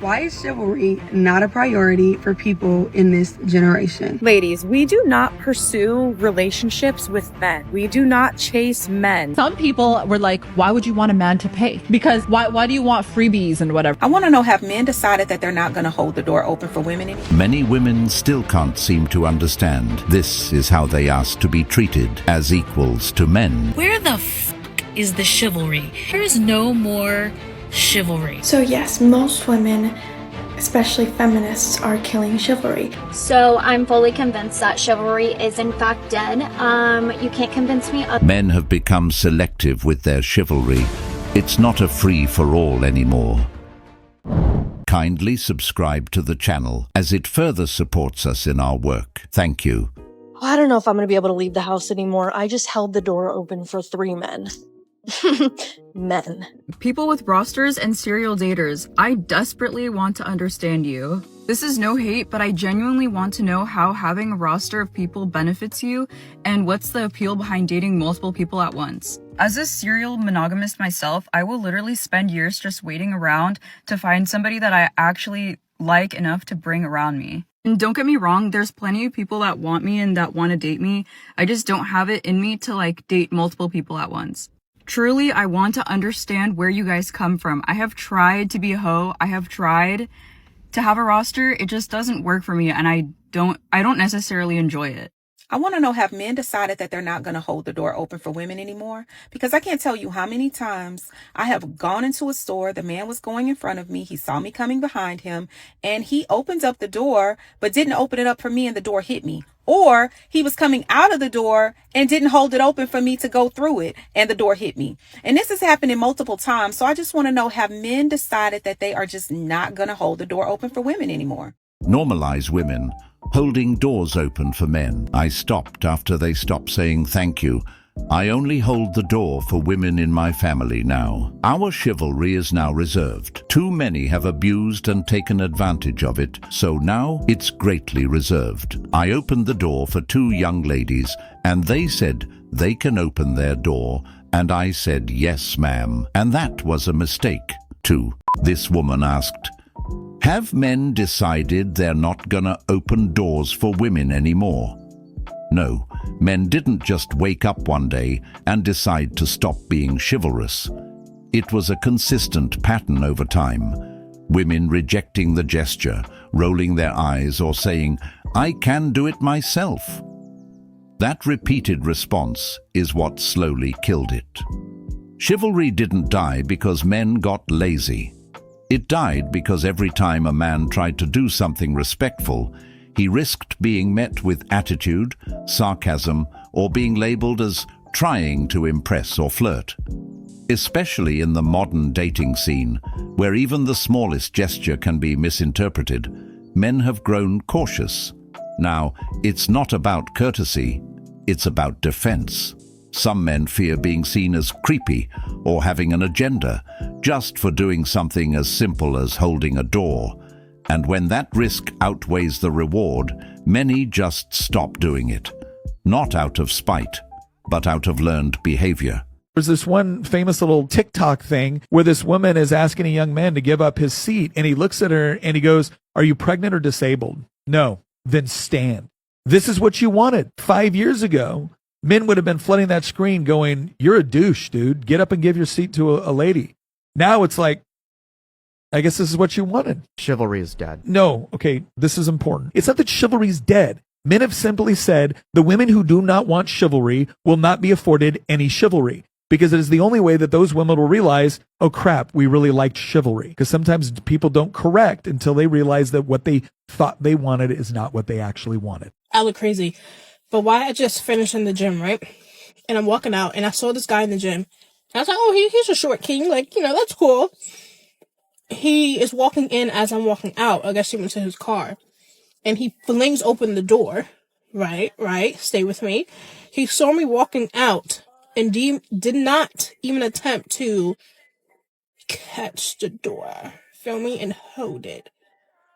Why is chivalry not a priority for people in this generation? Ladies, we do not pursue relationships with men. We do not chase men. Some people were like, why would you want a man to pay? Because why do you want freebies and whatever? I want to know, have men decided that they're not going to hold the door open for women anymore? Many women still can't seem to understand this is how they ask to be treated, as equals to men. Where the f*** is the chivalry? There is no more chivalry. So yes, most women, especially feminists, are killing chivalry. So I'm fully convinced that chivalry is in fact dead. You can't convince me. Men have become selective with their chivalry. It's not a free-for-all anymore. Kindly subscribe to the channel as it further supports us in our work. Thank you. I don't know if I'm going to be able to leave the house anymore. I just held the door open for 3 men. Men. People with rosters and serial daters, I desperately want to understand you. This is no hate, but I genuinely want to know how having a roster of people benefits you and what's the appeal behind dating multiple people at once. As a serial monogamist myself, I will literally spend years just waiting around to find somebody that I actually like enough to bring around me. And don't get me wrong, there's plenty of people that want me and that want to date me. I just don't have it in me to date multiple people at once. Truly, I want to understand where you guys come from. I have tried to be a hoe. I have tried to have a roster. It just doesn't work for me, and I don't necessarily enjoy it. I want to know, have men decided that they're not going to hold the door open for women anymore? Because I can't tell you how many times I have gone into a store, the man was going in front of me, he saw me coming behind him, and he opened up the door, but didn't open it up for me and the door hit me. Or he was coming out of the door and didn't hold it open for me to go through it and the door hit me. And this has happened multiple times. So I just want to know, have men decided that they are just not going to hold the door open for women anymore? Normalize women holding doors open for men. I stopped after they stopped saying thank you. I only hold the door for women in my family now. Our chivalry is now reserved. Too many have abused and taken advantage of it, so now it's greatly reserved. I opened the door for 2 young ladies, and they said they can open their door, and I said yes, ma'am. And that was a mistake, too. This woman asked, have men decided they're not gonna open doors for women anymore? No, men didn't just wake up one day and decide to stop being chivalrous. It was a consistent pattern over time. Women rejecting the gesture, rolling their eyes, or saying, I can do it myself. That repeated response is what slowly killed it. Chivalry didn't die because men got lazy. It died because every time a man tried to do something respectful, he risked being met with attitude, sarcasm, or being labeled as trying to impress or flirt. Especially in the modern dating scene, where even the smallest gesture can be misinterpreted, men have grown cautious. Now, it's not about courtesy, it's about defense. Some men fear being seen as creepy or having an agenda, just for doing something as simple as holding a door. And when that risk outweighs the reward, many just stop doing it. Not out of spite, but out of learned behavior. There's this one famous little TikTok thing where this woman is asking a young man to give up his seat, and he looks at her and he goes, are you pregnant or disabled? No. Then stand. This is what you wanted 5 years ago. Men would have been flooding that screen going, you're a douche, dude. Get up and give your seat to a lady. Now it's like, I guess this is what you wanted. Chivalry is dead. No, okay, this is important. It's not that chivalry's dead. Men have simply said the women who do not want chivalry will not be afforded any chivalry, because it is the only way that those women will realize, oh crap, we really liked chivalry. Because sometimes people don't correct until they realize that what they thought they wanted is not what they actually wanted. I look crazy, but why I just finished in the gym, right? And I'm walking out and I saw this guy in the gym. And I was like, oh, he's a short king. That's cool. He is walking in as I'm walking out. I guess he went to his car. And he flings open the door. Right. Stay with me. He saw me walking out and did not even attempt to catch the door. Feel me? And hold it.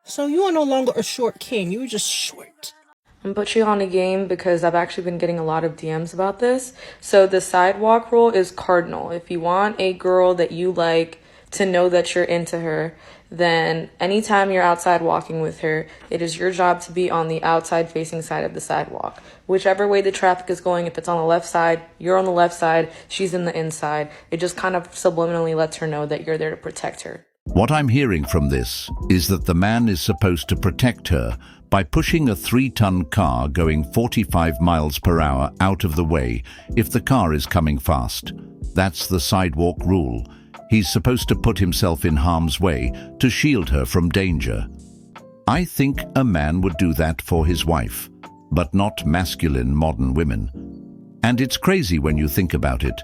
So you are no longer a short king. You were just short. I'm put you on a game because I've actually been getting a lot of DMs about this. So the sidewalk rule is cardinal. If you want a girl that you like to know that you're into her, then anytime you're outside walking with her, it is your job to be on the outside facing side of the sidewalk. Whichever way the traffic is going, if it's on the left side, you're on the left side, she's in the inside. It just kind of subliminally lets her know that you're there to protect her. What I'm hearing from this is that the man is supposed to protect her by pushing a 3-ton car going 45 miles per hour out of the way if the car is coming fast. That's the sidewalk rule. He's supposed to put himself in harm's way to shield her from danger. I think a man would do that for his wife, but not masculine modern women. And it's crazy when you think about it.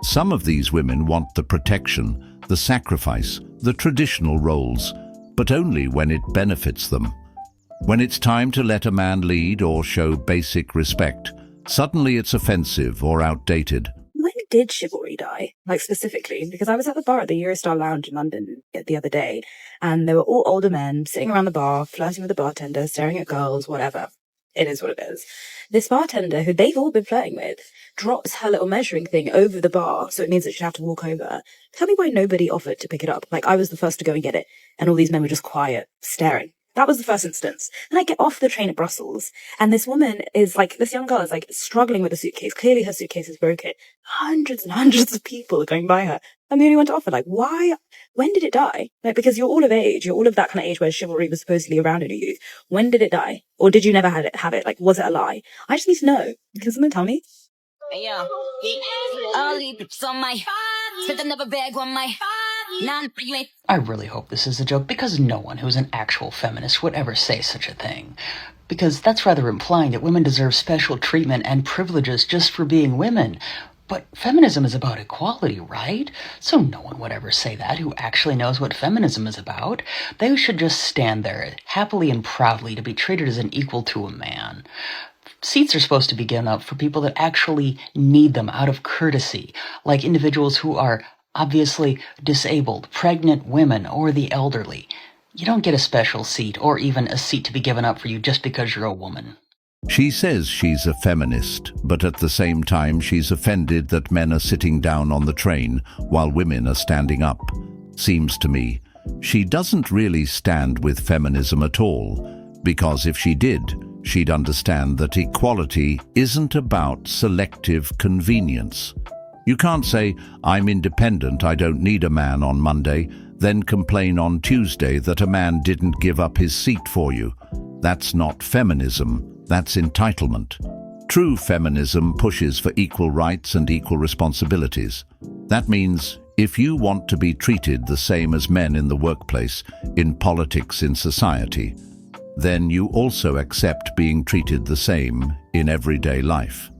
Some of these women want the protection, the sacrifice, the traditional roles, but only when it benefits them. When it's time to let a man lead or show basic respect, suddenly it's offensive or outdated. When did chivalry die? Like specifically, because I was at the bar at the Eurostar Lounge in London the other day, and there were all older men sitting around the bar, flirting with the bartender, staring at girls, whatever. It is what it is. This bartender, who they've all been flirting with, drops her little measuring thing over the bar, so it means that she'd have to walk over. Tell me why nobody offered to pick it up. Like, I was the first to go and get it, and all these men were just quiet, staring. That was the first instance. Then I get off the train at Brussels, and this woman is like, this young girl is like struggling with a suitcase. Clearly her suitcase is broken. Hundreds and hundreds of people are going by her. I'm the only one to offer. Like, why? When did it die? Like, because you're all of age. You're all of that kind of age where chivalry was supposedly around in your youth. When did it die? Or did you never have it? Like, was it a lie? I just need to know. Can someone tell me? I really hope this is a joke, because no one who's an actual feminist would ever say such a thing. Because that's rather implying that women deserve special treatment and privileges just for being women. But feminism is about equality, right? So no one would ever say that who actually knows what feminism is about. They should just stand there, happily and proudly, to be treated as an equal to a man. Seats are supposed to be given up for people that actually need them out of courtesy, like individuals who are obviously disabled, pregnant women, or the elderly. You don't get a special seat or even a seat to be given up for you just because you're a woman. She says she's a feminist, but at the same time she's offended that men are sitting down on the train while women are standing up. Seems to me she doesn't really stand with feminism at all, because if she did, she'd understand that equality isn't about selective convenience. You can't say, I'm independent, I don't need a man on Monday, then complain on Tuesday that a man didn't give up his seat for you. That's not feminism. That's entitlement. True feminism pushes for equal rights and equal responsibilities. That means if you want to be treated the same as men in the workplace, in politics, in society, then you also accept being treated the same in everyday life.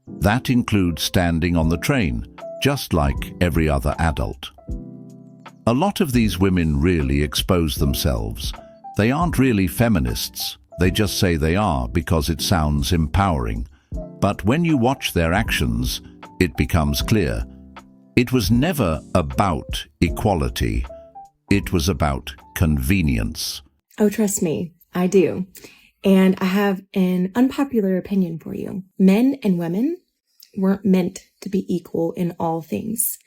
That includes standing on the train, just like every other adult. A lot of these women really expose themselves. They aren't really feminists. They just say they are because it sounds empowering. But when you watch their actions, it becomes clear. It was never about equality. It was about convenience. Oh, trust me, I do. And I have an unpopular opinion for you. Men and women weren't meant to be equal in all things.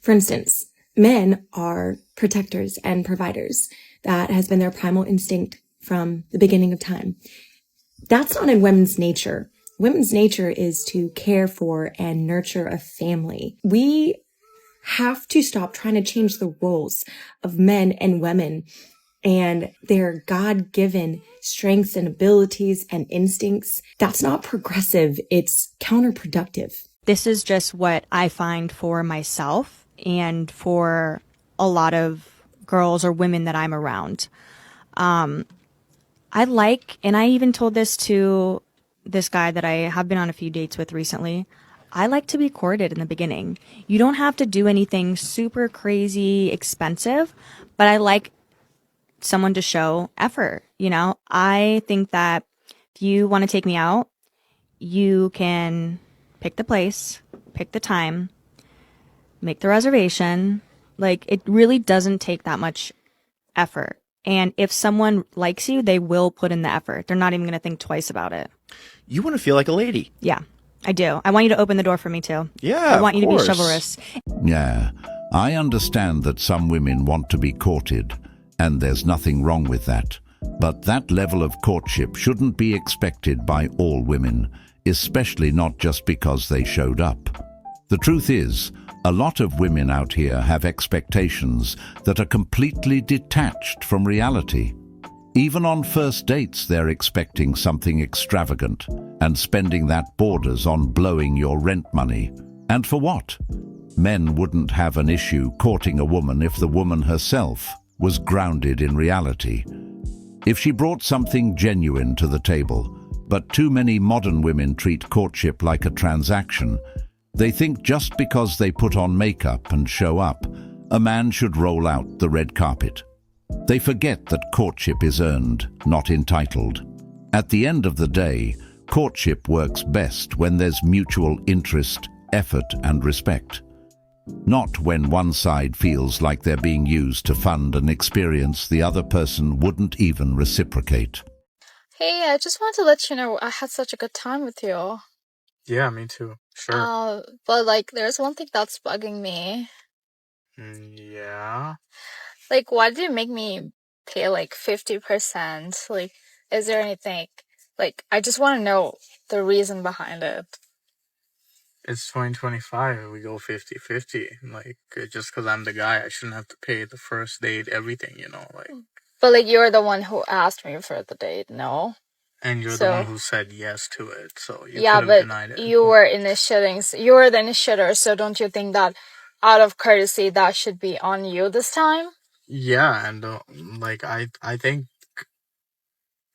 For instance, men are protectors and providers. That has been their primal instinct from the beginning of time. That's not in women's nature. Women's nature is to care for and nurture a family. We have to stop trying to change the roles of men and women and their God-given strengths and abilities and instincts. That's not progressive. It's counterproductive. This is just what I find for myself and for a lot of girls or women that I'm around. I like, and I even told this to this guy that I have been on a few dates with recently, I like to be courted in the beginning. You don't have to do anything super crazy expensive, but I like someone to show effort. You know, I think that if you want to take me out, you can pick the place, pick the time, make the reservation. Like, it really doesn't take that much effort. And if someone likes you, they will put in the effort. They're not even going to think twice about it. You want to feel like a lady. Yeah, I do. I want you to open the door for me too. Yeah, I want you to be chivalrous. Yeah, I understand that some women want to be courted, and there's nothing wrong with that. But that level of courtship shouldn't be expected by all women, especially not just because they showed up. The truth is, a lot of women out here have expectations that are completely detached from reality. Even on first dates, they're expecting something extravagant, and spending that borders on blowing your rent money. And for what? Men wouldn't have an issue courting a woman if the woman herself was grounded in reality. If she brought something genuine to the table, but too many modern women treat courtship like a transaction. They think just because they put on makeup and show up, a man should roll out the red carpet. They forget that courtship is earned, not entitled. At the end of the day, courtship works best when there's mutual interest, effort, and respect. Not when one side feels like they're being used to fund an experience the other person wouldn't even reciprocate. Hey, I just wanted to let you know I had such a good time with you. Yeah, me too. Sure. But like, there's one thing that's bugging me. Yeah. Like, why did you make me pay like 50%? Like, is there anything? Like, I just want to know the reason behind it. It's 2025. We go 50-50. Like, just because I'm the guy, I shouldn't have to pay the first date, everything, you know? Like. But like, you're the one who asked me for the date, no? And you're the one who said yes to it, so you yeah, could have but denied it. you were initiating. You were the initiator, so don't you think that out of courtesy, that should be on you this time? Yeah, and like, I think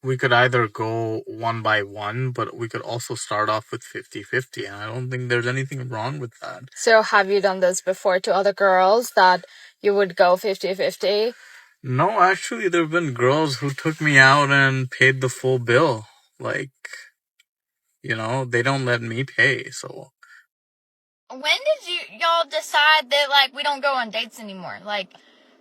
we could either go one by one, but we could also start off with 50-50, and I don't think there's anything wrong with that. So have you done this before to other girls, that you would go 50-50? No, actually, there have been girls who took me out and paid the full bill. Like, you know, they don't let me pay, so. When did y'all decide that, like, we don't go on dates anymore? Like,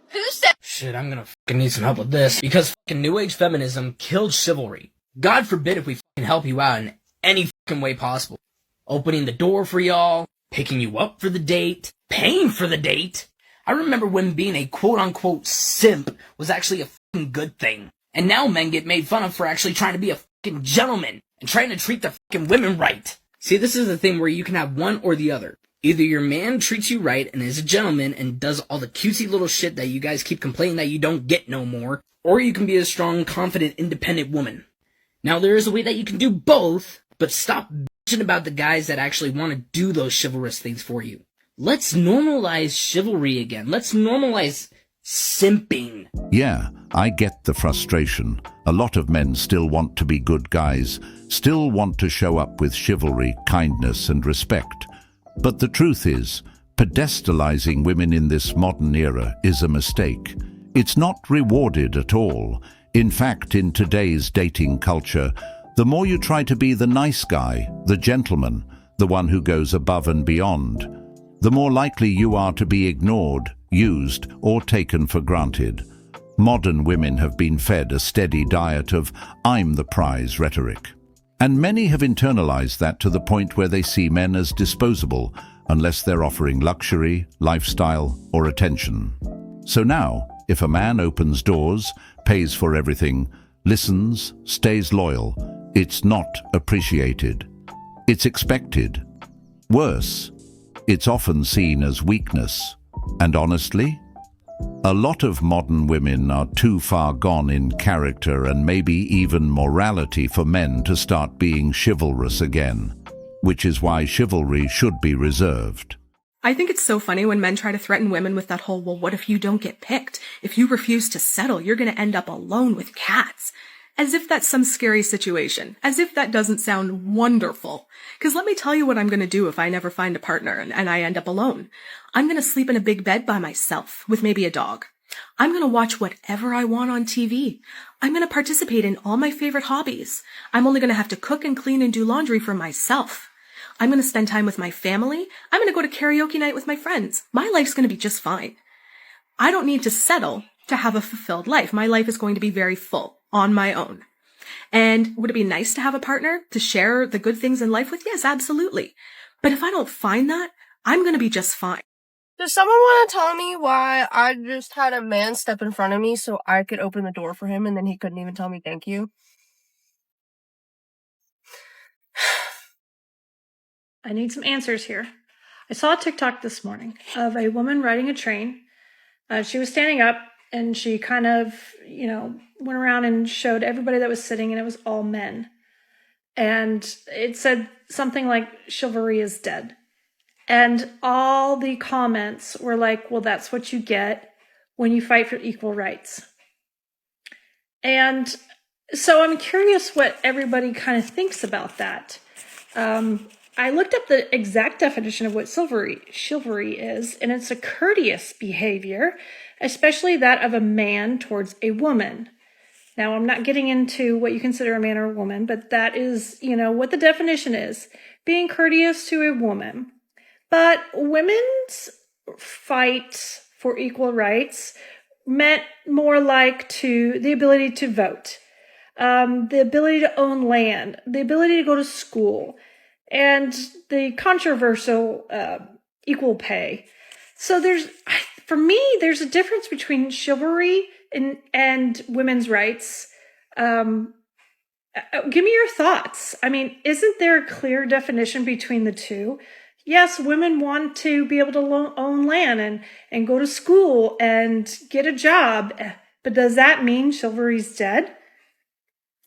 who said— Shit, I'm gonna fucking need some help with this. Because fucking New Age feminism killed chivalry. God forbid if we fucking help you out in any fucking way possible. Opening the door for y'all, picking you up for the date, paying for the date. I remember when being a quote-unquote simp was actually a fucking good thing. And now men get made fun of for actually trying to be a fucking gentleman and trying to treat the fucking women right. See, this is the thing where you can have one or the other. Either your man treats you right and is a gentleman and does all the cutesy little shit that you guys keep complaining that you don't get no more, or you can be a strong, confident, independent woman. Now, there is a way that you can do both, but stop bitching about the guys that actually want to do those chivalrous things for you. Let's normalize chivalry again. Let's normalize simping. Yeah, I get the frustration. A lot of men still want to be good guys, still want to show up with chivalry, kindness, and respect. But the truth is, pedestalizing women in this modern era is a mistake. It's not rewarded at all. In fact, in today's dating culture, the more you try to be the nice guy, the gentleman, the one who goes above and beyond, the more likely you are to be ignored, used, or taken for granted. Modern women have been fed a steady diet of "I'm the prize" rhetoric. And many have internalized that to the point where they see men as disposable unless they're offering luxury, lifestyle, or attention. So now, if a man opens doors, pays for everything, listens, stays loyal, it's not appreciated. It's expected. Worse, it's often seen as weakness. And honestly, a lot of modern women are too far gone in character and maybe even morality for men to start being chivalrous again, which is why chivalry should be reserved. I think it's so funny when men try to threaten women with that whole, well, what if you don't get picked? If you refuse to settle, you're going to end up alone with cats. As if that's some scary situation. As if that doesn't sound wonderful. Because let me tell you what I'm going to do if I never find a partner and I end up alone. I'm going to sleep in a big bed by myself with maybe a dog. I'm going to watch whatever I want on TV. I'm going to participate in all my favorite hobbies. I'm only going to have to cook and clean and do laundry for myself. I'm going to spend time with my family. I'm going to go to karaoke night with my friends. My life's going to be just fine. I don't need to settle to have a fulfilled life. My life is going to be very full on my own. And would it be nice to have a partner to share the good things in life with? Yes, absolutely. But if I don't find that, I'm going to be just fine. Does someone want to tell me why I just had a man step in front of me so I could open the door for him and then he couldn't even tell me thank you? I need some answers here. I saw a TikTok this morning of a woman riding a train. She was standing up and she kind of, went around and showed everybody that was sitting, and it was all men. And it said something like, chivalry is dead. And all the comments were like, well, that's what you get when you fight for equal rights. And so I'm curious what everybody kind of thinks about that. I looked up the exact definition of what chivalry is, and it's a courteous behavior, especially that of a man towards a woman. Now, I'm not getting into what you consider a man or a woman, but that is, what the definition is. Being courteous to a woman. But women's fight for equal rights meant more like the ability to vote, the ability to own land, the ability to go to school, and the controversial equal pay. So for me, there's a difference between chivalry and women's rights. Give me your thoughts. I mean, isn't there a clear definition between the two? Yes, women want to be able to own land and go to school and get a job. But does that mean chivalry's dead?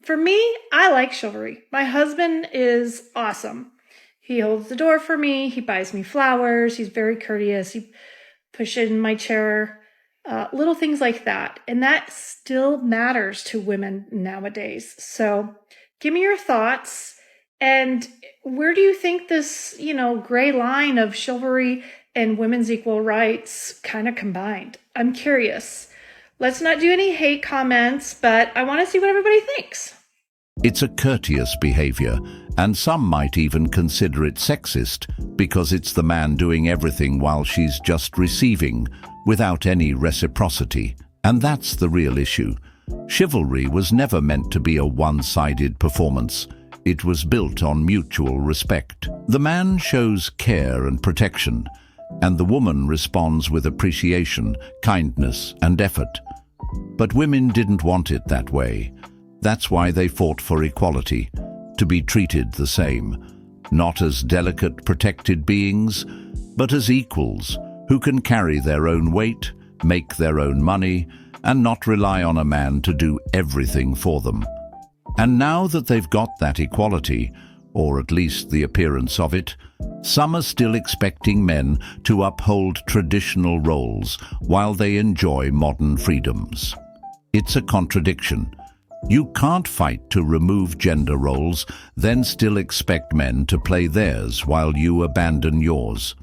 For me, I like chivalry. My husband is awesome. He holds the door for me. He buys me flowers. He's very courteous. He pushes in my chair. Little things like that. And that still matters to women nowadays. So give me your thoughts. And where do you think this, gray line of chivalry and women's equal rights kind of combined? I'm curious. Let's not do any hate comments, but I want to see what everybody thinks. It's a courteous behavior, and some might even consider it sexist because it's the man doing everything while she's just receiving without any reciprocity. And that's the real issue. Chivalry was never meant to be a one-sided performance. It was built on mutual respect. The man shows care and protection, and the woman responds with appreciation, kindness, and effort. But women didn't want it that way. That's why they fought for equality, to be treated the same, not as delicate, protected beings, but as equals who can carry their own weight, make their own money, and not rely on a man to do everything for them. And now that they've got that equality, or at least the appearance of it, some are still expecting men to uphold traditional roles while they enjoy modern freedoms. It's a contradiction. You can't fight to remove gender roles, then still expect men to play theirs while you abandon yours.